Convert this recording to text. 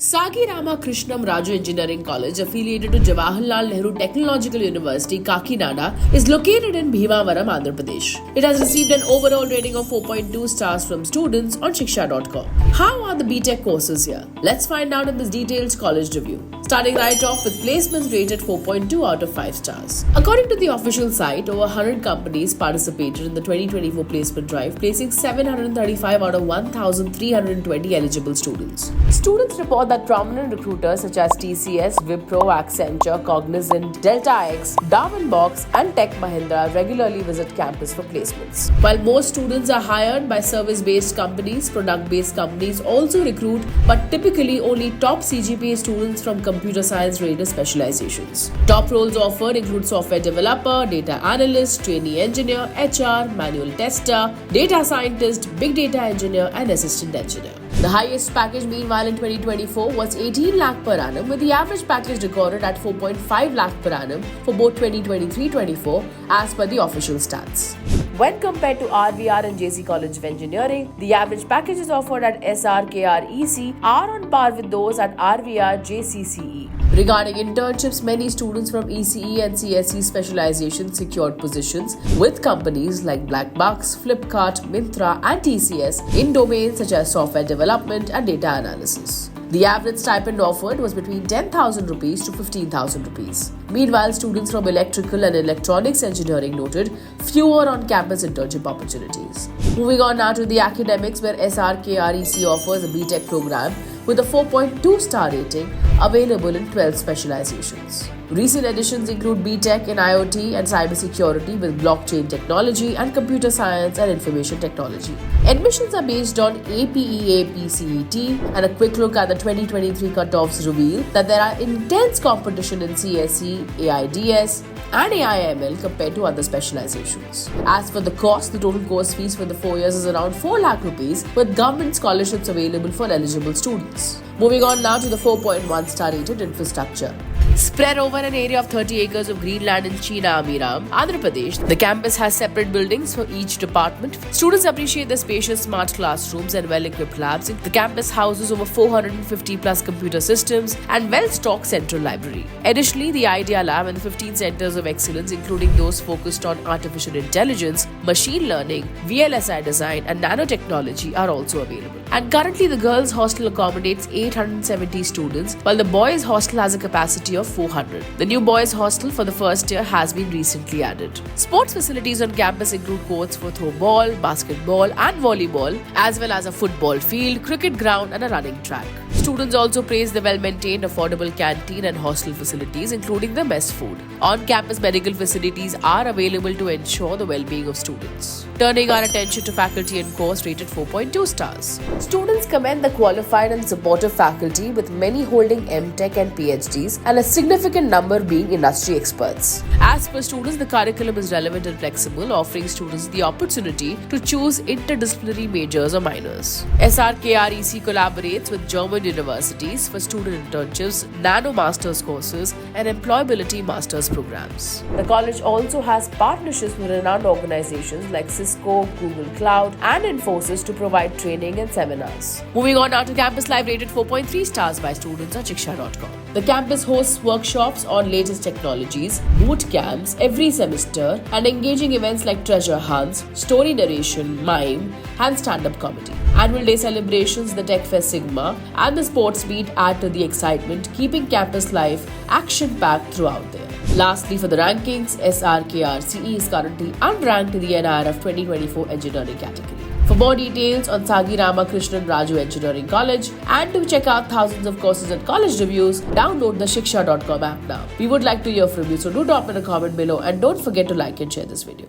Sagi Ramakrishnam Raju Engineering College, affiliated to Jawaharlal Nehru Technological University, Kakinada, is located in Bhimavaram, Andhra Pradesh. It has received an overall rating of 4.2 stars from students on Shiksha.com. How are the BTech courses here? Let's find out in this detailed college review. Starting right off with placements rated 4.2 out of 5 stars. According to the official site, over 100 companies participated in the 2024 placement drive, placing 735 out of 1,320 eligible students. Students report that prominent recruiters such as TCS, Wipro, Accenture, Cognizant, Delta X, Darwinbox, and Tech Mahindra regularly visit campus for placements. While most students are hired by service-based companies, product-based companies also recruit, but typically only top CGPA students from computer science rated specializations. Top roles offered include software developer, data analyst, trainee engineer, HR, manual tester, data scientist, big data engineer, and assistant engineer. The highest package meanwhile in 2024 was 18 lakh per annum, with the average package recorded at 4.5 lakh per annum for both 2023-24 as per the official stats. When compared to RVR and JC College of Engineering, the average packages offered at SRKR-EC are on par with those at RVR JCCE. Regarding internships, many students from ECE and CSE specializations secured positions with companies like Blackbox, Flipkart, Myntra, and TCS in domains such as software development and data analysis. The average stipend offered was between 10,000 rupees to 15,000 rupees. Meanwhile, students from electrical and electronics engineering noted fewer on-campus internship opportunities. Moving on now to the academics, where SRKREC offers a BTech program with a 4.2 star rating available in 12 specializations. Recent additions include BTech in IoT and cybersecurity with blockchain technology and computer science and information technology. Admissions are based on APEA-PCET, and a quick look at the 2023 cutoffs reveal that there are intense competition in CSE, AIDS, and AIML compared to other specializations. As for the cost, the total course fees for the 4 years is around 4 lakh rupees, with government scholarships available for eligible students. Moving on now to the 4.1 star rated infrastructure. Spread over an area of 30 acres of green land in China Amiram, Andhra Pradesh, the campus has separate buildings for each department. Students appreciate the spacious smart classrooms and well-equipped labs. The campus houses over 450 plus computer systems and well-stocked central library. Additionally, the Idea Lab and the 15 centers of excellence, including those focused on artificial intelligence, machine learning, VLSI design, and nanotechnology, are also available. And currently, the girls' hostel accommodates 870 students, while the boys' hostel has a capacity of 400. The new boys' hostel for the first year has been recently added. Sports facilities on campus include courts for throwball, basketball, and volleyball, as well as a football field, cricket ground, and a running track. Students also praise the well-maintained, affordable canteen and hostel facilities, including the mess food. On-campus medical facilities are available to ensure the well-being of students. Turning our attention to faculty and course rated 4.2 stars. Students commend the qualified and supportive faculty, with many holding MTech and PhDs and a significant number being industry experts. As per students, the curriculum is relevant and flexible, offering students the opportunity to choose interdisciplinary majors or minors. SRKREC collaborates with German universities for student internships, nano masters courses, and employability masters programs. The college also has partnerships with renowned organizations like Cisco, Google Cloud, and Infosys to provide training and seminars. Moving on now to Campus Live rated 4.3 stars by students on Shiksha.com. The campus hosts workshops on latest technologies, boot camps every semester, and engaging events like treasure hunts, story narration, mime, and stand-up comedy. Annual day celebrations, the Tech Fest Sigma, and the sports meet add to the excitement, keeping campus life action-packed throughout there. Lastly, for the rankings, SRKR-CE is currently unranked in the NIRF 2024 engineering category. For more details on Sagi Ramakrishnam Raju Engineering College and to check out thousands of courses and college reviews, download the Shiksha.com app now. We would like to hear from you, so do drop in a comment below and don't forget to like and share this video.